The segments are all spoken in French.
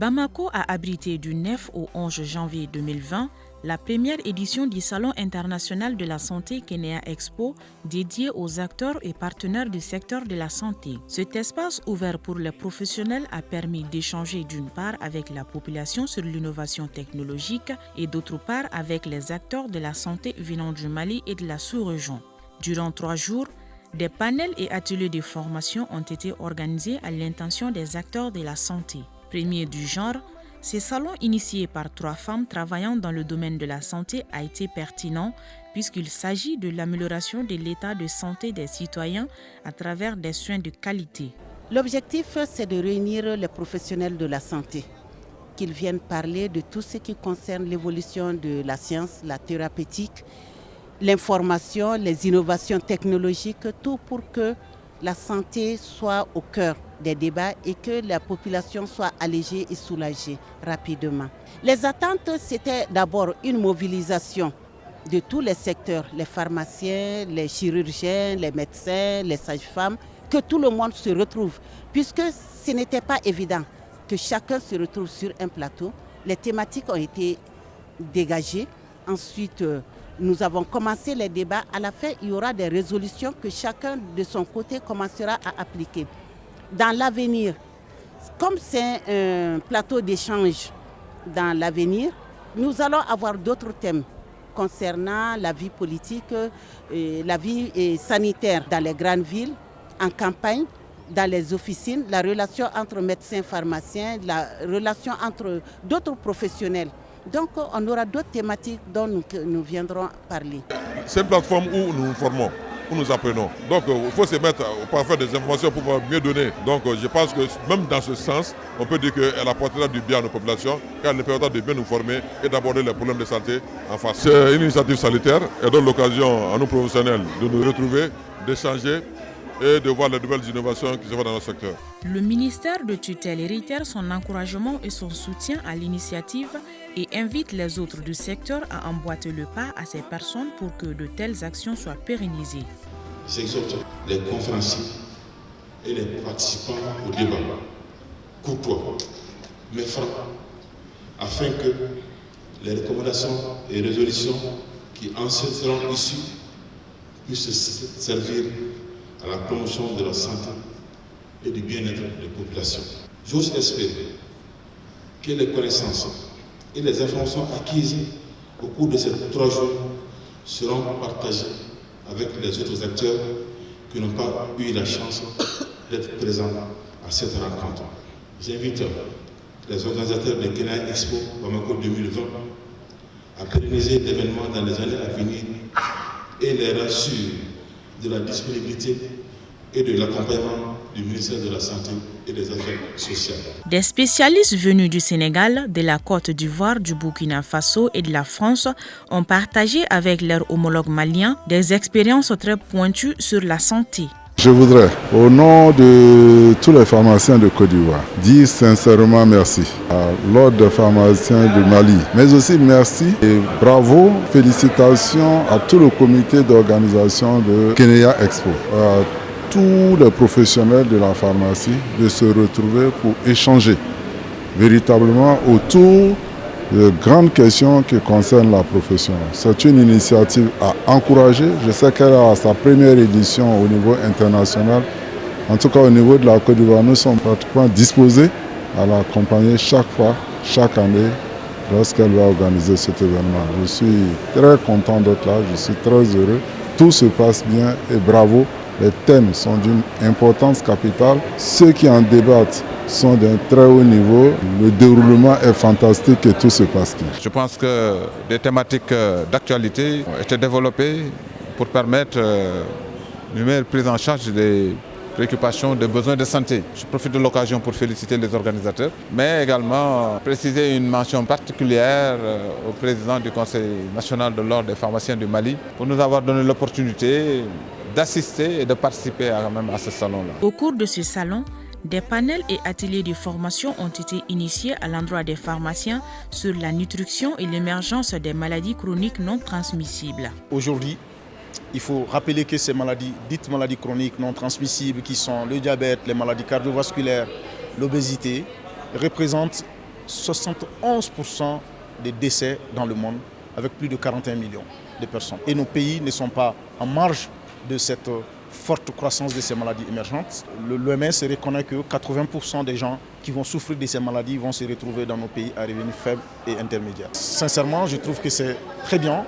Bamako a abrité du 9 au 11 janvier 2020 la première édition du Salon international de la santé Kenya Expo dédié aux acteurs et partenaires du secteur de la santé. Cet espace ouvert pour les professionnels a permis d'échanger d'une part avec la population sur l'innovation technologique et d'autre part avec les acteurs de la santé venant du Mali et de la sous-région. Durant 3 jours, des panels et ateliers de formation ont été organisés à l'intention des acteurs de la santé. Premier du genre, ce salon initié par 3 femmes travaillant dans le domaine de la santé a été pertinent puisqu'il s'agit de l'amélioration de l'état de santé des citoyens à travers des soins de qualité. L'objectif, c'est de réunir les professionnels de la santé, qu'ils viennent parler de tout ce qui concerne l'évolution de la science, la thérapeutique, l'information, les innovations technologiques, tout pour que la santé soit au cœur des débats et que la population soit allégée et soulagée rapidement. Les attentes, c'était d'abord une mobilisation de tous les secteurs, les pharmaciens, les chirurgiens, les médecins, les sages-femmes, que tout le monde se retrouve, puisque ce n'était pas évident que chacun se retrouve sur un plateau. Les thématiques ont été dégagées. Ensuite, nous avons commencé les débats. À la fin, il y aura des résolutions que chacun de son côté commencera à appliquer. Dans l'avenir, comme c'est un plateau d'échange dans l'avenir, nous allons avoir d'autres thèmes concernant la vie politique, la vie sanitaire dans les grandes villes, en campagne, dans les officines, la relation entre médecins, pharmaciens, la relation entre d'autres professionnels. Donc, on aura d'autres thématiques dont nous viendrons parler. C'est une plateforme où nous nous formons, où nous apprenons. Donc, il faut se mettre pour faire des informations pour pouvoir mieux donner. Donc, je pense que même dans ce sens, on peut dire qu'elle apportera du bien à nos populations, car elle nous permettra de bien nous former et d'aborder les problèmes de santé en face. C'est une initiative sanitaire et donne l'occasion à nous professionnels de nous retrouver, d'échanger et de voir les nouvelles innovations qui se font dans notre secteur. Le ministère de tutelle réitère son encouragement et son soutien à l'initiative et invite les autres du secteur à emboîter le pas à ces personnes pour que de telles actions soient pérennisées. J'exhorte les conférenciers et les participants au débat, courtois, mais francs, afin que les recommandations et résolutions qui en seront issues puissent servir à la promotion de la santé et du bien-être des populations. J'ose espérer que les connaissances et les informations acquises au cours de ces 3 jours seront partagées avec les autres acteurs qui n'ont pas eu la chance d'être présents à cette rencontre. J'invite les organisateurs de Kenya Expo Bamako 2020 à pérenniser l'événement dans les années à venir et les rassure de la disponibilité et de l'accompagnement du ministère de la Santé et des Affaires sociales. Des spécialistes venus du Sénégal, de la Côte d'Ivoire, du Burkina Faso et de la France ont partagé avec leurs homologues maliens des expériences très pointues sur la santé. Je voudrais, au nom de tous les pharmaciens de Côte d'Ivoire, dire sincèrement merci à l'Ordre des pharmaciens du Mali, mais aussi merci et bravo, félicitations à tout le comité d'organisation de Kenya Expo, à tous les professionnels de la pharmacie de se retrouver pour échanger véritablement autour de grandes questions qui concernent la profession. C'est une initiative à encourager. Je sais qu'elle a sa première édition au niveau international. En tout cas, au niveau de la Côte d'Ivoire, nous sommes pratiquement disposés à l'accompagner chaque fois, chaque année, lorsqu'elle va organiser cet événement. Je suis très content d'être là, je suis très heureux. Tout se passe bien et bravo. Les thèmes sont d'une importance capitale. Ceux qui en débattent sont d'un très haut niveau. Le déroulement est fantastique et tout se passe bien. Je pense que des thématiques d'actualité ont été développées pour permettre une meilleure prise en charge des préoccupations, des besoins de santé. Je profite de l'occasion pour féliciter les organisateurs, mais également préciser une mention particulière au président du Conseil national de l'Ordre des pharmaciens du Mali pour nous avoir donné l'opportunité d'assister et de participer à ce salon-là. Au cours de ce salon, des panels et ateliers de formation ont été initiés à l'endroit des pharmaciens sur la nutrition et l'émergence des maladies chroniques non transmissibles. Aujourd'hui, il faut rappeler que ces maladies, dites maladies chroniques non transmissibles, qui sont le diabète, les maladies cardiovasculaires, l'obésité, représentent 71% des décès dans le monde, avec plus de 41 millions de personnes. Et nos pays ne sont pas en marge de cette forte croissance de ces maladies émergentes. L'OMS reconnaît que 80% des gens qui vont souffrir de ces maladies vont se retrouver dans nos pays à revenus faibles et intermédiaires. Sincèrement, je trouve que c'est très bien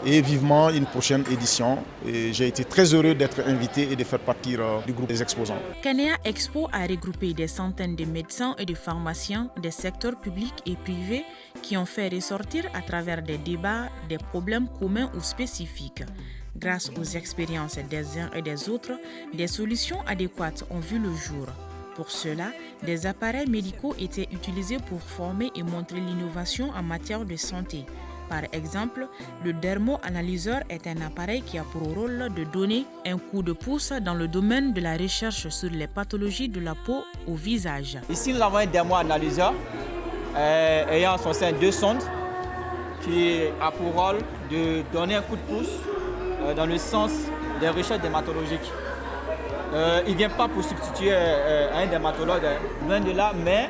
et vivement une prochaine édition. Et j'ai été très heureux d'être invité et de faire partie du groupe des exposants. Kenea Expo a regroupé des centaines de médecins et de pharmaciens des secteurs publics et privés qui ont fait ressortir à travers des débats des problèmes communs ou spécifiques. Grâce aux expériences des uns et des autres, des solutions adéquates ont vu le jour. Pour cela, des appareils médicaux étaient utilisés pour former et montrer l'innovation en matière de santé. Par exemple, le dermo-analyseur est un appareil qui a pour rôle de donner un coup de pouce dans le domaine de la recherche sur les pathologies de la peau au visage. Ici, nous avons un dermo-analyseur ayant en son sein 2 sondes qui a pour rôle de donner un coup de pouce dans le sens des recherches dermatologiques. Il ne vient pas pour substituer un dermatologue, loin de là, mais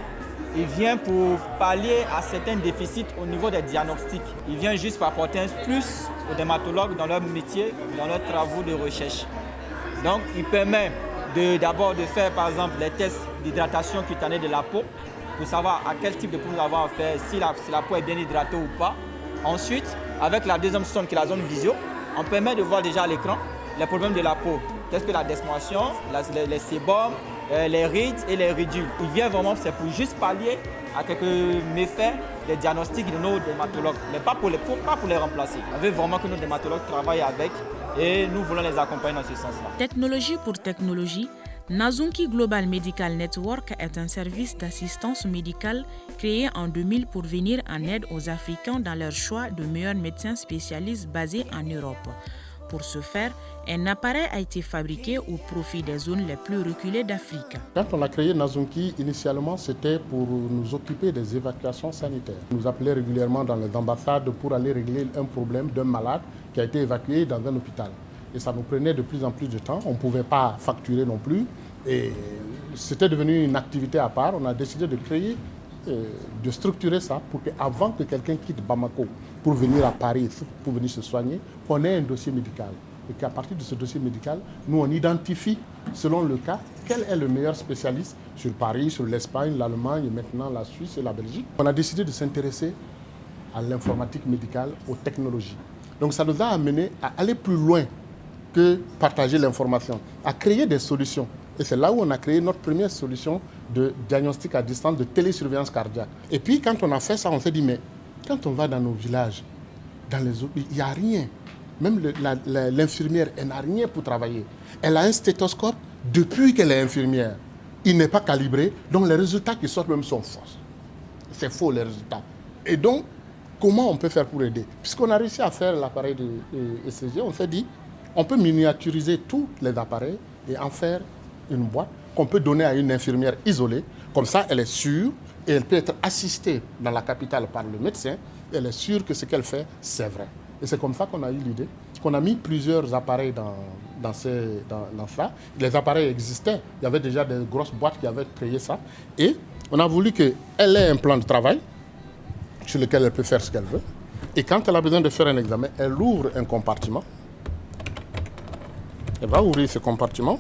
il vient pour pallier à certains déficits au niveau des diagnostics. Il vient juste pour apporter un plus aux dermatologues dans leur métier, dans leurs travaux de recherche. Donc, il permet d'abord de faire, par exemple, les tests d'hydratation cutanée de la peau, pour savoir à quel type de peau nous avons à faire, si la peau est bien hydratée ou pas. Ensuite, avec la deuxième sonde qui est la zone visio, on permet de voir déjà à l'écran les problèmes de la peau. Qu'est-ce que la desmoisson, les sébums, les rides et les ridules. Il vient vraiment, c'est pour juste pallier à quelques méfaits des diagnostics de nos dermatologues, mais pas pour les remplacer. On veut vraiment que nos dermatologues travaillent avec et nous voulons les accompagner dans ce sens-là. Technologie pour technologie, Nazunki Global Medical Network est un service d'assistance médicale créé en 2000 pour venir en aide aux Africains dans leur choix de meilleurs médecins spécialistes basés en Europe. Pour ce faire, un appareil a été fabriqué au profit des zones les plus reculées d'Afrique. Quand on a créé Nazunki, initialement, c'était pour nous occuper des évacuations sanitaires. On nous appelait régulièrement dans les ambassades pour aller régler un problème d'un malade qui a été évacué dans un hôpital. Et ça nous prenait de plus en plus de temps. On ne pouvait pas facturer non plus. Et c'était devenu une activité à part. On a décidé de créer, de structurer ça pour qu'avant que quelqu'un quitte Bamako pour venir à Paris, pour venir se soigner, qu'on ait un dossier médical. Et qu'à partir de ce dossier médical, nous on identifie, selon le cas, quel est le meilleur spécialiste sur Paris, sur l'Espagne, l'Allemagne et maintenant la Suisse et la Belgique. On a décidé de s'intéresser à l'informatique médicale, aux technologies. Donc ça nous a amené à aller plus loin que partager l'information, à créer des solutions. Et c'est là où on a créé notre première solution de diagnostic à distance, de télésurveillance cardiaque. Et puis quand on a fait ça, on s'est dit, mais quand on va dans nos villages, dans les autres, il n'y a rien. Même l'infirmière, elle n'a rien pour travailler. Elle a un stéthoscope depuis qu'elle est infirmière. Il n'est pas calibré, donc les résultats qui sortent même sont faux. C'est faux les résultats. Et donc, comment on peut faire pour aider? Puisqu'on a réussi à faire l'appareil de ECG, on s'est dit, on peut miniaturiser tous les appareils et en faire une boîte qu'on peut donner à une infirmière isolée. Comme ça, elle est sûre et elle peut être assistée dans la capitale par le médecin. Elle est sûre que ce qu'elle fait, c'est vrai. Et c'est comme ça qu'on a eu l'idée, qu'on a mis plusieurs appareils dans ça. Les appareils existaient. Il y avait déjà des grosses boîtes qui avaient créé ça. Et on a voulu qu'elle ait un plan de travail sur lequel elle peut faire ce qu'elle veut. Et quand elle a besoin de faire un examen, elle ouvre un compartiment. Elle va ouvrir ce compartiment,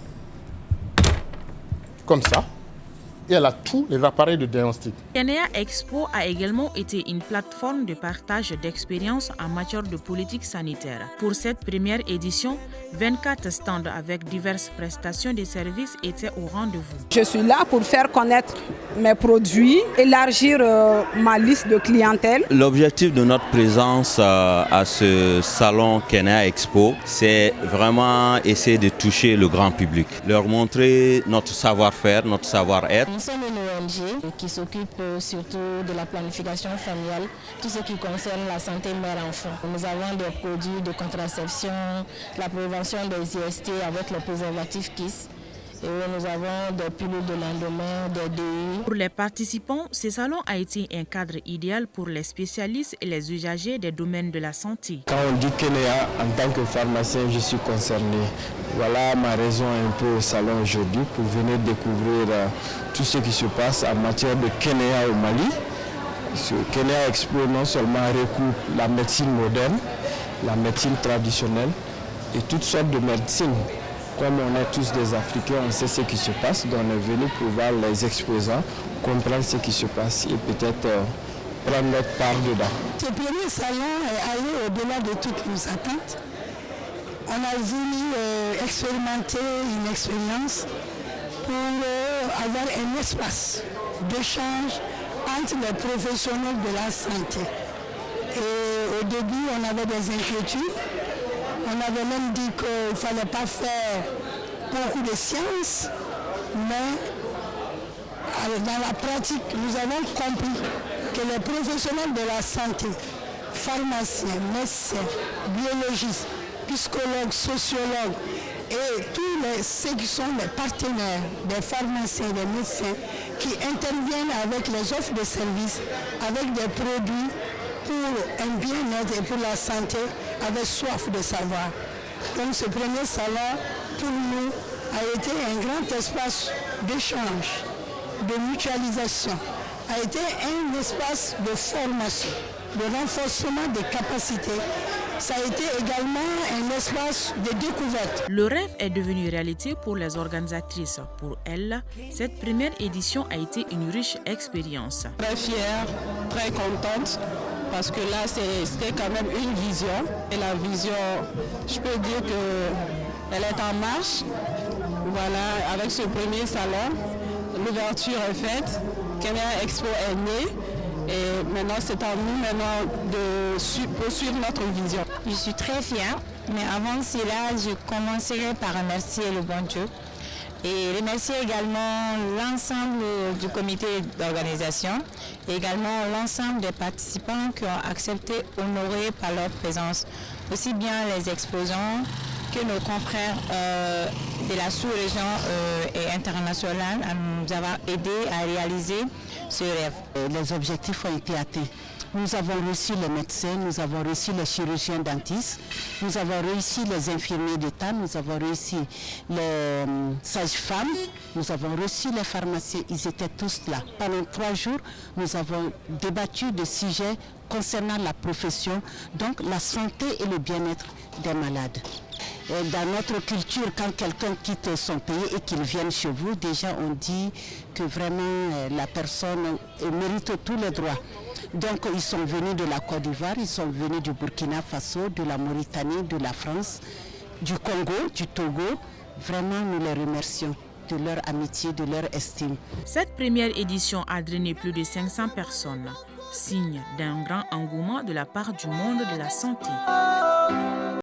comme ça, et elle a tous les appareils de diagnostic. Kenea Expo a également été une plateforme de partage d'expériences en matière de politique sanitaire. Pour cette première édition, 24 stands avec diverses prestations de services étaient au rendez-vous. Je suis là pour faire connaître mes produits, élargir ma liste de clientèle. L'objectif de notre présence à ce salon Kenea Expo, c'est vraiment essayer de toucher le grand public, leur montrer notre savoir-faire, notre savoir-être. Nous sommes une ONG qui s'occupe surtout de la planification familiale, tout ce qui concerne la santé mère-enfant. Nous avons des produits de contraception, la prévention des IST avec les préservatifs KISS. Et nous avons des pilules de lendemain, des DI. Pour les participants, ce salon a été un cadre idéal pour les spécialistes et les usagers des domaines de la santé. Quand on dit Kenea, en tant que pharmacien, je suis concerné. Voilà ma raison un peu au salon aujourd'hui pour venir découvrir tout ce qui se passe en matière de Kenea au Mali Ce Kenya Expo non seulement recoupe la médecine moderne, la médecine traditionnelle et toutes sortes de médecines. Comme on est tous des Africains, on sait ce qui se passe, donc on est venu pour voir les exposants, comprendre ce qui se passe et peut-être prendre notre part dedans. Ce premier salon est allé au-delà de toutes nos attentes. On a voulu expérimenter une expérience pour avoir un espace d'échange entre les professionnels de la santé. Et au début, on avait des inquiétudes. On avait même dit qu'il ne fallait pas faire beaucoup de sciences, mais dans la pratique, nous avons compris que les professionnels de la santé, pharmaciens, médecins, biologistes, psychologues, sociologues et tous ceux qui sont les partenaires des pharmaciens et des médecins qui interviennent avec les offres de services, avec des produits pour un bien-être et pour la santé, avec soif de savoir. Donc ce premier salon, pour nous, a été un grand espace d'échange, de mutualisation, a été un espace de formation, de renforcement des capacités. Ça a été également un espace de découverte. Le rêve est devenu réalité pour les organisatrices. Pour elles, cette première édition a été une riche expérience. Très fière, très contente, parce que là, c'était quand même une vision. Et la vision, je peux dire qu'elle est en marche. Voilà, avec ce premier salon, l'ouverture est faite, Kenya Expo est née. Et maintenant, c'est à nous de poursuivre notre vision. Je suis très fière, mais avant cela, je commencerai par remercier le bon Dieu et remercier également l'ensemble du comité d'organisation et également l'ensemble des participants qui ont accepté honorés par leur présence, aussi bien les exposants que nos confrères de la sous-région et internationale à nous avoir aidés à réaliser ce rêve. Les objectifs ont été atteints. Nous avons reçu les médecins, nous avons reçu les chirurgiens dentistes, nous avons reçu les infirmiers d'État, nous avons reçu les sages-femmes, nous avons reçu les pharmaciens, ils étaient tous là. Pendant 3 jours, nous avons débattu de sujets concernant la profession, donc la santé et le bien-être des malades. Dans notre culture, quand quelqu'un quitte son pays et qu'il vienne chez vous, déjà on dit que vraiment la personne mérite tous les droits. Donc ils sont venus de la Côte d'Ivoire, ils sont venus du Burkina Faso, de la Mauritanie, de la France, du Congo, du Togo. Vraiment, nous les remercions de leur amitié, de leur estime. Cette première édition a drainé plus de 500 personnes, signe d'un grand engouement de la part du monde de la santé.